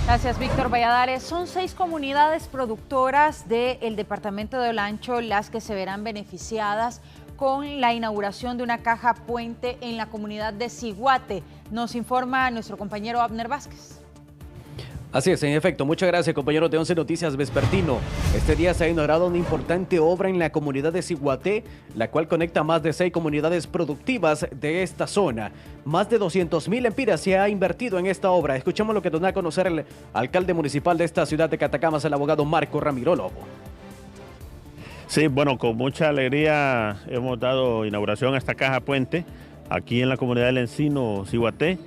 Gracias, Víctor Valladares. Son 6 comunidades productoras del departamento de Olancho las que se verán beneficiadas con la inauguración de una caja puente en la comunidad de Ciguate. Nos informa nuestro compañero Abner Vázquez. Así es, en efecto. Muchas gracias, compañeros de 11 Noticias Vespertino. Este día se ha inaugurado una importante obra en la comunidad de Ciguate, la cual conecta más de 6 comunidades productivas de esta zona. Más de 200.000 lempiras se ha invertido en esta obra. Escuchemos lo que da a conocer el alcalde municipal de esta ciudad de Catacamas, el abogado Marco Ramiro Lobo. Sí, bueno, con mucha alegría hemos dado inauguración a esta caja puente aquí en la comunidad del Encino, Ciguate,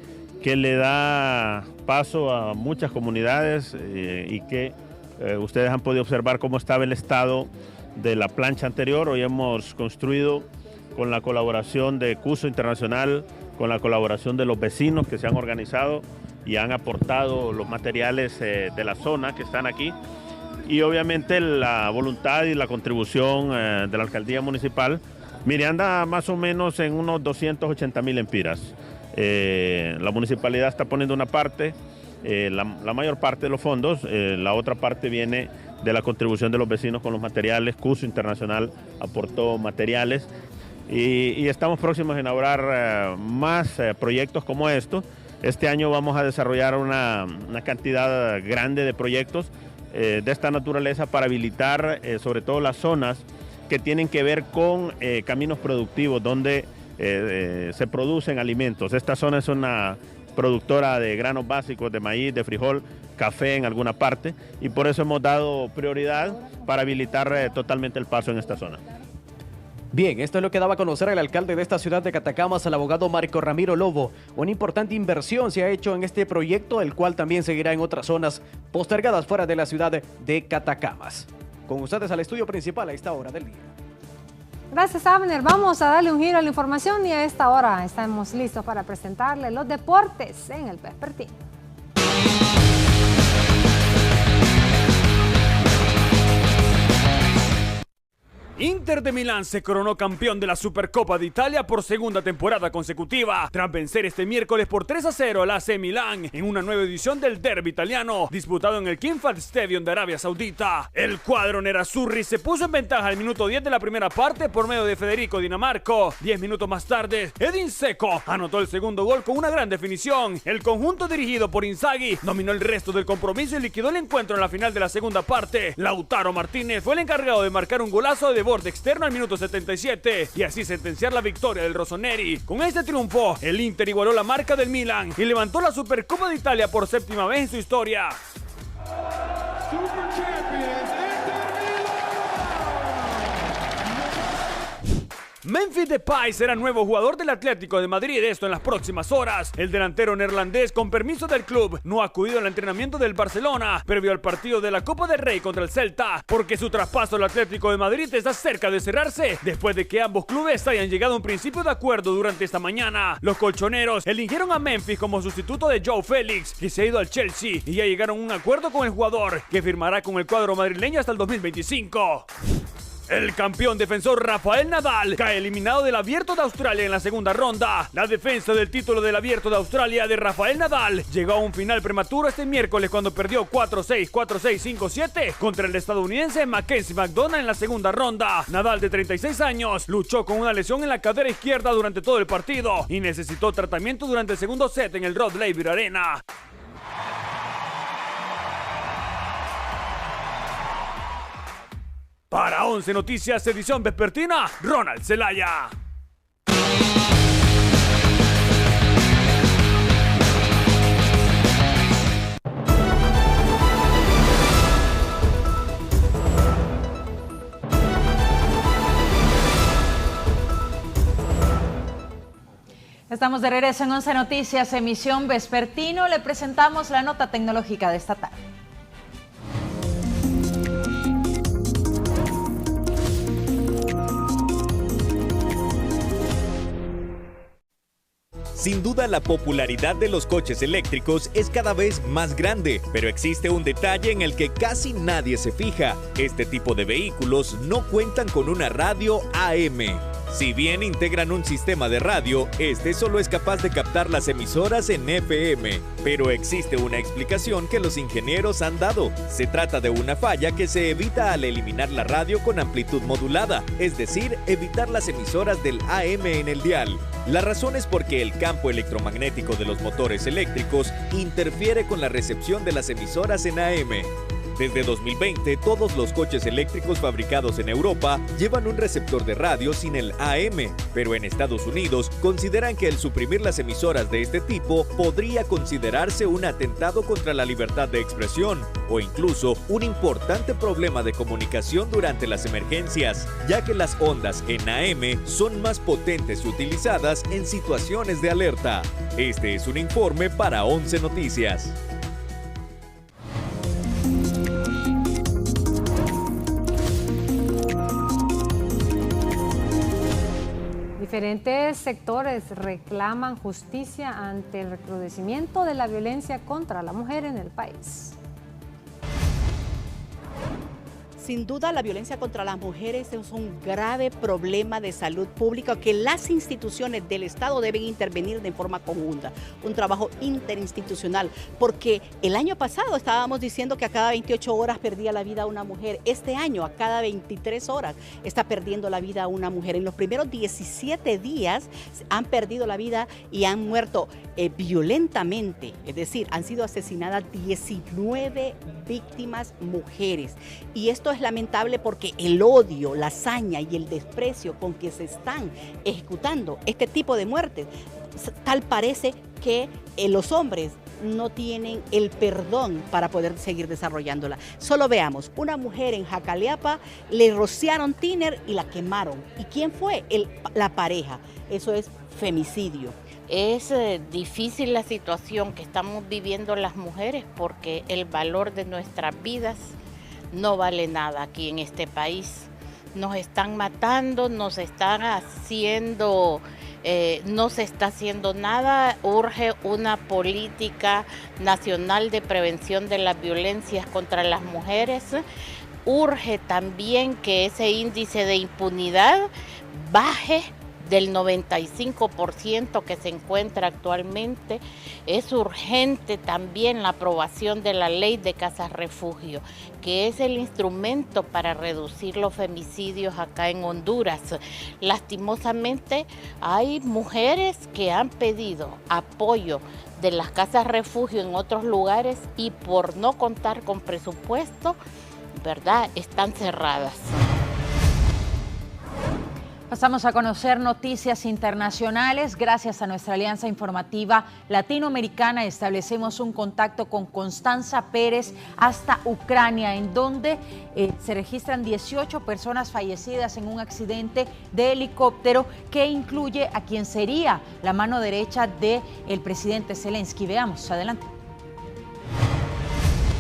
que le da paso a muchas comunidades y que ustedes han podido observar cómo estaba el estado de la plancha anterior. Hoy hemos construido con la colaboración de CUSO Internacional, con la colaboración de los vecinos que se han organizado y han aportado los materiales de la zona que están aquí. Y obviamente la voluntad y la contribución de la alcaldía municipal. Mire, anda más o menos en unos 280.000 lempiras. La municipalidad está poniendo una parte, la mayor parte de los fondos, la otra parte viene de la contribución de los vecinos con los materiales. CUSO Internacional aportó materiales y estamos próximos a inaugurar más proyectos como estos. Este año vamos a desarrollar una cantidad grande de proyectos de esta naturaleza para habilitar sobre todo las zonas que tienen que ver con caminos productivos donde se producen alimentos. Esta zona es una productora de granos básicos, de maíz, de frijol, café en alguna parte, y por eso hemos dado prioridad para habilitar totalmente el paso en esta zona. Bien, esto es lo que daba a conocer el alcalde de esta ciudad de Catacamas, el abogado Marco Ramiro Lobo. Una importante inversión se ha hecho en este proyecto, el cual también seguirá en otras zonas postergadas fuera de la ciudad de Catacamas. Con ustedes al estudio principal a esta hora del día. Gracias, Abner. Vamos a darle un giro a la información y a esta hora estamos listos para presentarle los deportes en el Vespertino. Inter de Milán se coronó campeón de la Supercopa de Italia por segunda temporada consecutiva, tras vencer este miércoles por 3-0 al AC Milán en una nueva edición del derbi italiano, disputado en el King Fahd Stadium de Arabia Saudita. El cuadro nerazzurri se puso en ventaja al minuto 10 de la primera parte por medio de Federico Di Marco. 10 minutos más tarde, Edin Dzeko anotó el segundo gol con una gran definición. El conjunto dirigido por Inzaghi dominó el resto del compromiso y liquidó el encuentro en la final de la segunda parte. Lautaro Martínez fue el encargado de marcar un golazo de borde externo al minuto 77 y así sentenciar la victoria del Rossoneri. Con este triunfo, el Inter igualó la marca del Milan y levantó la Supercopa de Italia por séptima vez en su historia. Memphis Depay será nuevo jugador del Atlético de Madrid, esto en las próximas horas. El delantero neerlandés, con permiso del club, no ha acudido al entrenamiento del Barcelona previo al partido de la Copa del Rey contra el Celta, porque su traspaso al Atlético de Madrid está cerca de cerrarse, después de que ambos clubes hayan llegado a un principio de acuerdo durante esta mañana. Los colchoneros eligieron a Memphis como sustituto de Joao Félix, que se ha ido al Chelsea, y ya llegaron a un acuerdo con el jugador, que firmará con el cuadro madrileño hasta el 2025. El campeón defensor Rafael Nadal cae eliminado del Abierto de Australia en la segunda ronda. La defensa del título del Abierto de Australia de Rafael Nadal llegó a un final prematuro este miércoles cuando perdió 4-6, 4-6, 5-7 contra el estadounidense Mackenzie McDonald en la segunda ronda. Nadal, de 36 años, luchó con una lesión en la cadera izquierda durante todo el partido y necesitó tratamiento durante el segundo set en el Rod Laver Arena. Para 11 Noticias, edición vespertina, Ronald Zelaya. Estamos de regreso en 11 Noticias, emisión vespertino. Le presentamos la nota tecnológica de esta tarde. Sin duda, la popularidad de los coches eléctricos es cada vez más grande, pero existe un detalle en el que casi nadie se fija. Este tipo de vehículos no cuentan con una radio AM. Si bien integran un sistema de radio, este solo es capaz de captar las emisoras en FM. Pero existe una explicación que los ingenieros han dado. Se trata de una falla que se evita al eliminar la radio con amplitud modulada, es decir, evitar las emisoras del AM en el dial. La razón es porque el campo electromagnético de los motores eléctricos interfiere con la recepción de las emisoras en AM. Desde 2020, todos los coches eléctricos fabricados en Europa llevan un receptor de radio sin el AM, pero en Estados Unidos consideran que el suprimir las emisoras de este tipo podría considerarse un atentado contra la libertad de expresión o incluso un importante problema de comunicación durante las emergencias, ya que las ondas en AM son más potentes y utilizadas en situaciones de alerta. Este es un informe para 11 Noticias. Diferentes sectores reclaman justicia ante el recrudecimiento de la violencia contra la mujer en el país. Sin duda, la violencia contra las mujeres es un grave problema de salud pública que las instituciones del Estado deben intervenir de forma conjunta, un trabajo interinstitucional, porque el año pasado estábamos diciendo que a cada 28 horas perdía la vida una mujer. Este año, a cada 23 horas, está perdiendo la vida una mujer. En los primeros 17 días han perdido la vida y han muerto violentamente, es decir, han sido asesinadas 19 víctimas mujeres. Y esto es lamentable porque el odio, la hazaña y el desprecio con que se están ejecutando este tipo de muertes, tal parece que los hombres no tienen el perdón para poder seguir desarrollándola. Solo veamos, una mujer en Jacaleapa le rociaron tiner y la quemaron. ¿Y quién fue? La pareja. Eso es femicidio. Es difícil la situación que estamos viviendo las mujeres porque el valor de nuestras vidas no vale nada aquí en este país. Nos están matando, nos están haciendo, no se está haciendo nada. Urge una política nacional de prevención de las violencias contra las mujeres. urge también que ese índice de impunidad baje del 95% que se encuentra actualmente. Es urgente también la aprobación de la ley de casas refugio, que es el instrumento para reducir los femicidios acá en Honduras. Lastimosamente hay mujeres que han pedido apoyo de las casas refugio en otros lugares y por no contar con presupuesto, ¿verdad?, están cerradas. Pasamos a conocer noticias internacionales. Gracias a nuestra alianza informativa latinoamericana establecemos un contacto con Constanza Pérez hasta Ucrania, en donde se registran 18 personas fallecidas en un accidente de helicóptero que incluye a quien sería la mano derecha del presidente Zelensky. Veamos, adelante.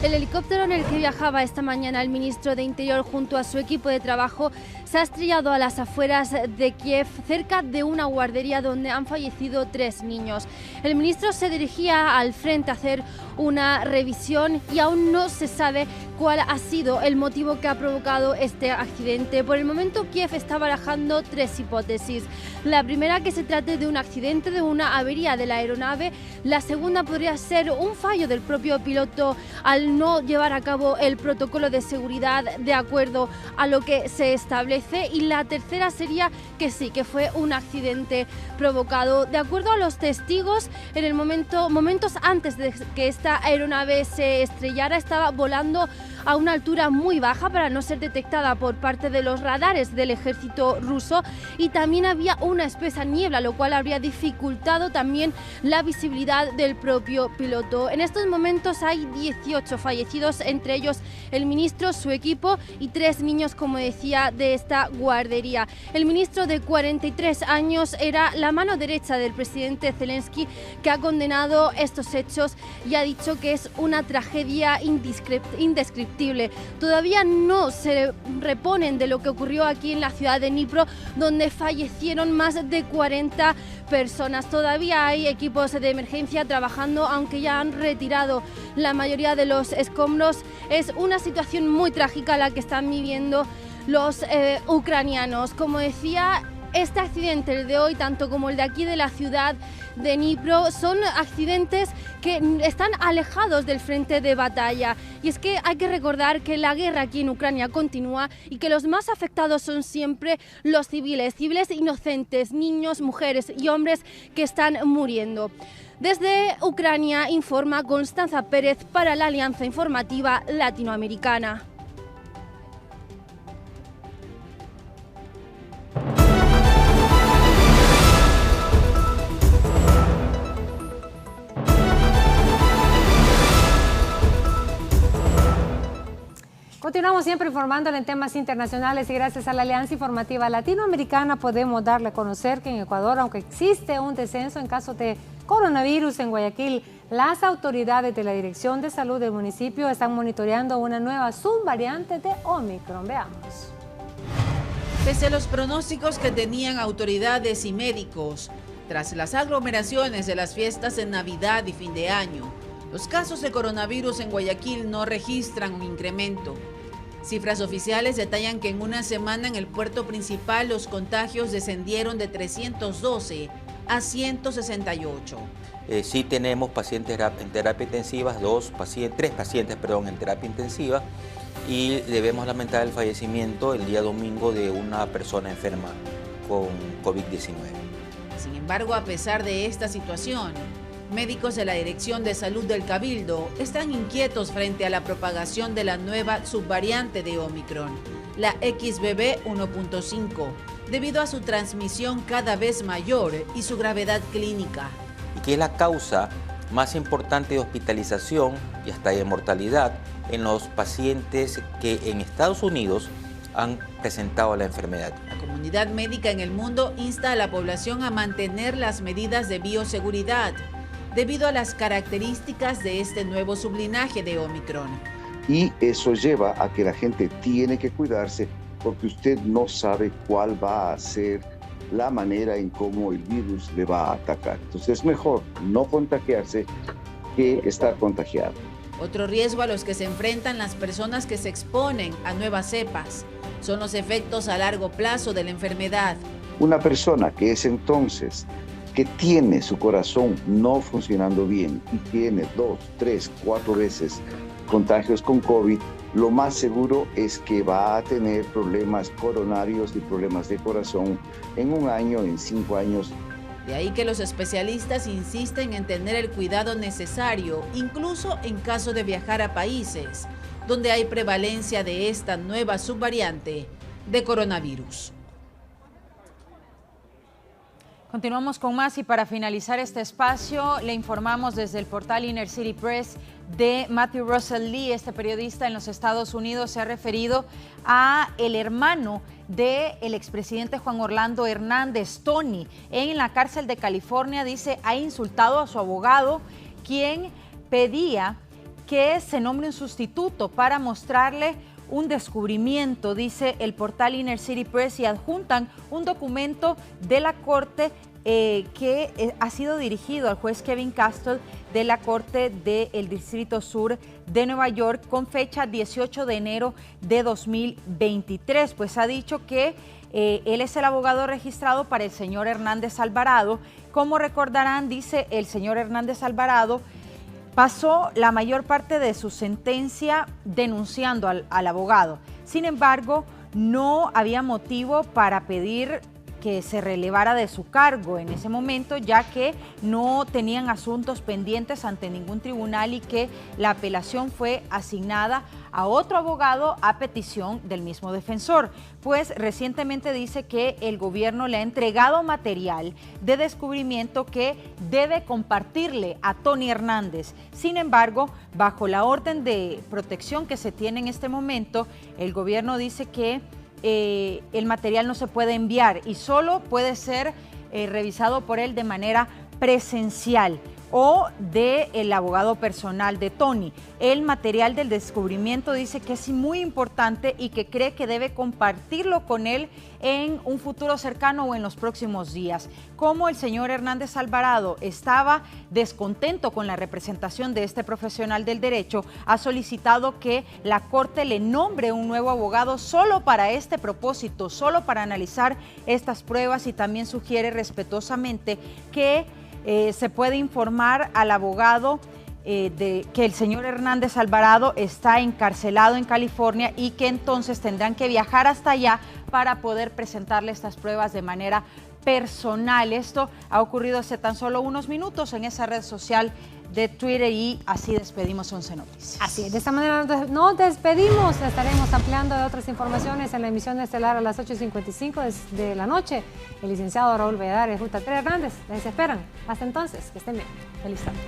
El helicóptero en el que viajaba esta mañana el ministro de Interior junto a su equipo de trabajo se ha estrellado a las afueras de Kiev, cerca de una guardería donde han fallecido 3 niños. El ministro se dirigía al frente a hacer una revisión y aún no se sabe cuál ha sido el motivo que ha provocado este accidente. Por el momento, Kiev está barajando 3 hipótesis. La primera, que se trate de un accidente, de una avería de la aeronave. La segunda podría ser un fallo del propio piloto al no llevar a cabo el protocolo de seguridad de acuerdo a lo que se establece. Y la tercera sería que sí, que fue un accidente provocado. De acuerdo a los testigos, en el momentos antes de que esta aeronave se estrellara, estaba volando a una altura muy baja para no ser detectada por parte de los radares del ejército ruso, y también había una espesa niebla, lo cual habría dificultado también la visibilidad del propio piloto. En estos momentos hay 18 fallecidos, entre ellos el ministro, su equipo y 3 niños, como decía, de esta guardería. El ministro, de 43 años, era la mano derecha del presidente Zelensky, que ha condenado estos hechos y ha dicho que es una tragedia indescriptible. Todavía no se reponen de lo que ocurrió aquí en la ciudad de Dnipro, donde fallecieron más de 40 personas. Todavía hay equipos de emergencia trabajando, aunque ya han retirado la mayoría de los escombros. Es una situación muy trágica la que están viviendo los ucranianos. Como decía, este accidente, el de hoy, tanto como el de aquí de la ciudad de Dnipro, son accidentes que están alejados del frente de batalla. Y es que hay que recordar que la guerra aquí en Ucrania continúa y que los más afectados son siempre los civiles inocentes, niños, mujeres y hombres que están muriendo. Desde Ucrania informa Constanza Pérez para la Alianza Informativa Latinoamericana. Continuamos siempre informándole en temas internacionales y gracias a la Alianza Informativa Latinoamericana podemos darle a conocer que en Ecuador, aunque existe un descenso en casos de coronavirus en Guayaquil, las autoridades de la Dirección de Salud del municipio están monitoreando una nueva subvariante de Omicron. Veamos. Pese a los pronósticos que tenían autoridades y médicos, tras las aglomeraciones de las fiestas de Navidad y fin de año, los casos de coronavirus en Guayaquil no registran un incremento. Cifras oficiales detallan que en una semana en el puerto principal los contagios descendieron de 312 a 168. Sí tenemos pacientes en terapia intensiva, 3 pacientes en terapia intensiva, y debemos lamentar el fallecimiento el día domingo de una persona enferma con COVID-19. Sin embargo, a pesar de esta situación, médicos de la Dirección de Salud del Cabildo están inquietos frente a la propagación de la nueva subvariante de Omicron, la XBB 1.5, debido a su transmisión cada vez mayor y su gravedad clínica. Y que es la causa más importante de hospitalización y hasta de mortalidad en los pacientes que en Estados Unidos han presentado la enfermedad. La comunidad médica en el mundo insta a la población a mantener las medidas de bioseguridad debido a las características de este nuevo sublinaje de Omicron. Y eso lleva a que la gente tiene que cuidarse porque usted no sabe cuál va a ser la manera en cómo el virus le va a atacar. Entonces es mejor no contagiarse que estar contagiado. Otro riesgo a los que se enfrentan las personas que se exponen a nuevas cepas son los efectos a largo plazo de la enfermedad. Una persona que tiene su corazón no funcionando bien y tiene 2, 3, 4 veces contagios con COVID, lo más seguro es que va a tener problemas coronarios y problemas de corazón en 1 año, en 5 años. De ahí que los especialistas insisten en tener el cuidado necesario, incluso en caso de viajar a países donde hay prevalencia de esta nueva subvariante de coronavirus. Continuamos con más y para finalizar este espacio le informamos desde el portal Inner City Press de Matthew Russell Lee. Este periodista en los Estados Unidos se ha referido a el hermano del expresidente Juan Orlando Hernández, Tony, en la cárcel de California. Dice, ha insultado a su abogado, quien pedía que se nombre un sustituto para mostrarle un descubrimiento, dice el portal Inner City Press, y adjuntan un documento de la Corte que ha sido dirigido al juez Kevin Castle de la Corte del Distrito Sur de Nueva York con fecha 18 de enero de 2023. Pues ha dicho que él es el abogado registrado para el señor Hernández Alvarado. Como recordarán, dice el señor Hernández Alvarado, pasó la mayor parte de su sentencia denunciando al abogado. Sin embargo, no había motivo para pedir que se relevara de su cargo en ese momento, ya que no tenían asuntos pendientes ante ningún tribunal y que la apelación fue asignada a otro abogado a petición del mismo defensor. Pues recientemente dice que el gobierno le ha entregado material de descubrimiento que debe compartirle a Tony Hernández. Sin embargo, bajo la orden de protección que se tiene en este momento, el gobierno dice que el material no se puede enviar y solo puede ser revisado por él de manera presencial o del abogado personal de Tony. El material del descubrimiento dice que es muy importante y que cree que debe compartirlo con él en un futuro cercano o en los próximos días. Como el señor Hernández Alvarado estaba descontento con la representación de este profesional del derecho, ha solicitado que la Corte le nombre un nuevo abogado solo para este propósito, solo para analizar estas pruebas, y también sugiere respetuosamente que se puede informar al abogado de que el señor Hernández Alvarado está encarcelado en California y que entonces tendrán que viajar hasta allá para poder presentarle estas pruebas de manera personal. Esto ha ocurrido hace tan solo unos minutos en esa red social de Twitter y así despedimos 11 Noticias. Así, de esta manera nos despedimos. Estaremos ampliando de otras informaciones en la emisión estelar a las 8:55 de la noche. El licenciado Raúl Valladares, Ruta 3 Hernández, les esperan. Hasta entonces, que estén bien. Feliz tarde.